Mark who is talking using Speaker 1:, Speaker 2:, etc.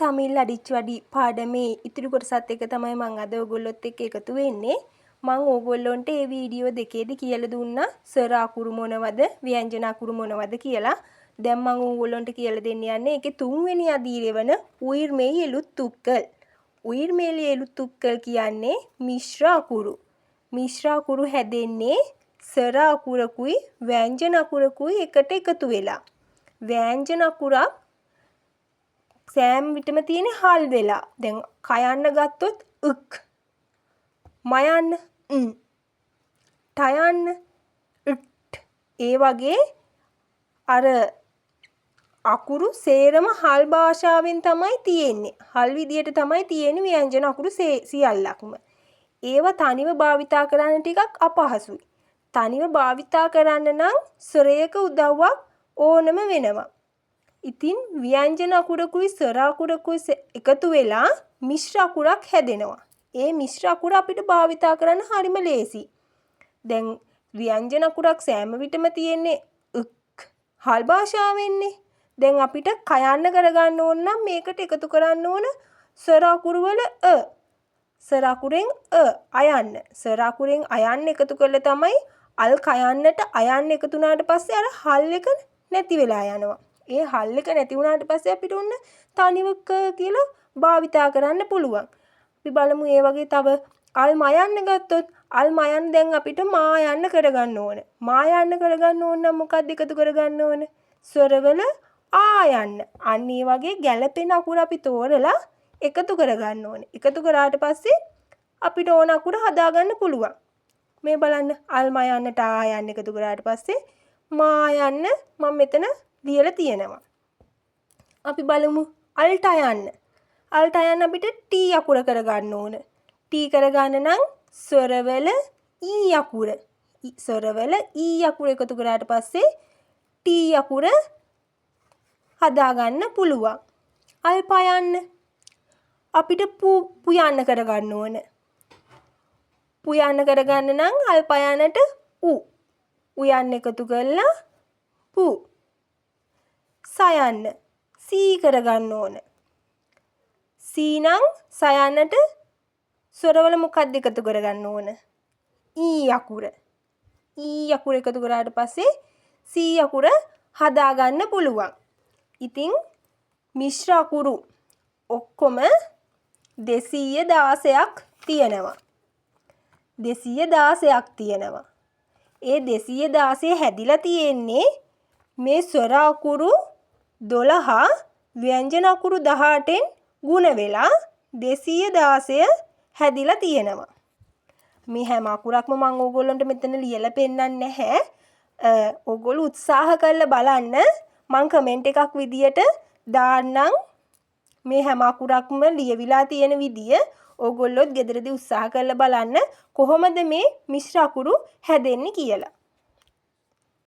Speaker 1: තමිල් අඩිච්චවඩි පාඩමේ ඉතුරු කොටසත් එක තමයි මම අද ඔයගොල්ලොත් එක්ක එකතු වෙන්නේ. මම ඕගොල්ලොන්ට මේ වීඩියෝ දෙකේදී කියලා දුන්නා ස්වර අකුරු මොනවද, ව්‍යංජන අකුරු මොනවද කියලා. දැන් මම ඕගොල්ලොන්ට කියලා දෙන්න යන්නේ ඒකේ තුන්වෙනි අදියරේ වන උயிර්මෙයි එළුත්තුක්කල්. උயிර්මෙයි එළුත්තුක්කල් කියන්නේ මිශ්‍ර අකුරු. මිශ්‍ර අකුරු හැදෙන්නේ ස්වර අකුරකුයි ව්‍යංජන අකුරකුයි එකට එකතු වෙලා. ව්‍යංජන අකුරක් සෑම විටම තියෙන හල් වෙලා. දැන් කයන්න ගත්තොත් උක්, මයන්න ටයන්න ට්. ඒ වගේ අර අකුරු සේරම හල් භාෂාවෙන් තමයි තියෙන්නේ. හල් විදියට තමයි තියෙන්නේ ව්‍යංජන අකුරු සියල්ලක්ම. ඒවා තනිව භාවිතා කරන්න ටිකක් අපහසුයි. තනිව භාවිතා කරන්න නම් ස්වරයක උදව්වක් ඕනම වෙනවා. ඉතින් ව්‍යංජන අකුරකුයි ස්වර අකුරකුයි එකතු වෙලා මිශ්‍ර අකුරක් හැදෙනවා. ඒ මිශ්‍ර අකුර අපිට භාවිතා කරන්න හරිම ලේසි. දැන් ව්‍යංජන අකුරක් සෑම විටම තියෙන්නේ උක් හල් භාෂාවෙන්නේ. දැන් අපිට කයන්න කරගන්න ඕන නම් මේකට එකතු කරන්න ඕන ස්වර අකුරු වල ස්වර අකුරෙන් අයන්න. ස්වර අකුරෙන් අයන්න එකතු කරලා තමයි අල් කයන්නට අයන්න එකතු වුණාට පස්සේ අර හල් එක නැති වෙලා යනවා. ඒ හල් එක නැති වුණාට පස්සේ අපිට ඔන්න තනිව කියලා භාවිතා කරන්න පුළුවන්. අපි බලමු ඒ වගේ තව අල් මයන්න ගත්තොත් අල් මයන්න දැන් අපිට මා යන්න කරගන්න ඕන. මා යන්න කරගන්න ඕන නම් මොකක්ද එකතු කරගන්න ඕන? ස්වරවල ආයන්න. අන්න ඒ වගේ ගැළපෙන අකුර අපි තෝරලා එකතු කරගන්න ඕනේ. එකතු කරාට පස්සේ අපිට ඕන අකුර හදාගන්න පුළුවන්. මේ බලන්න අල් මයන්නට ආයන්න එකතු කරාට පස්සේ මා යන්න මම මෙතන ලියලා තියෙනවා. අපි බලමු අල්ට යන්න. අල්ට යන්න අපිට ටී අකුර කරගන්න ඕන. ටී කරගන්න නම් ස්වරවල ඊ අකුර. ස්වරවල ඊ අකුර එකතු කරාට පස්සේ ටී අකුර හදාගන්න පුළුවන්. අල්ප යන්න අපිට පු යන්න කරගන්න ඕන. පු යන්න කරගන්න නම් අල්ප යන්නට උ යන්න එකතු කරලා පු. සයන්න සී කරගන්න ඕන. සී නම් සයන්නට ස්වරවල මොකක්ද එකතු කරගන්න ඕන? ඊ අකුර. ඊ අකුර එකතු කරාට පස්සේ සී අකුර හදාගන්න පුළුවන්. ඉතින් මිශ්‍ර අකුරු ඔක්කොම 216ක් තියෙනවා. 216ක් තියෙනවා. ඒ 216 හැදිලා තියෙන්නේ මේ ස්වර අකුරු 12 ව්‍යංජන අකුරු 18න් ගුණ වෙලා 216 හැදිලා තියෙනවා. මේ හැම අකුරක්ම මම ඕගොල්ලන්ට මෙතන ලියලා පෙන්නන්නේ නැහැ. ඕගොල්ලෝ උත්සාහ කරලා බලන්න. මම කමෙන්ට් එකක් විදියට දාන්නම්. මේ හැම අකුරක්ම ලියවිලා තියෙන විදිය ඕගොල්ලොත් ගෙදරදී උත්සාහ කරලා බලන්න කොහොමද මේ මිශ්‍ර අකුරු හැදෙන්නේ කියලා.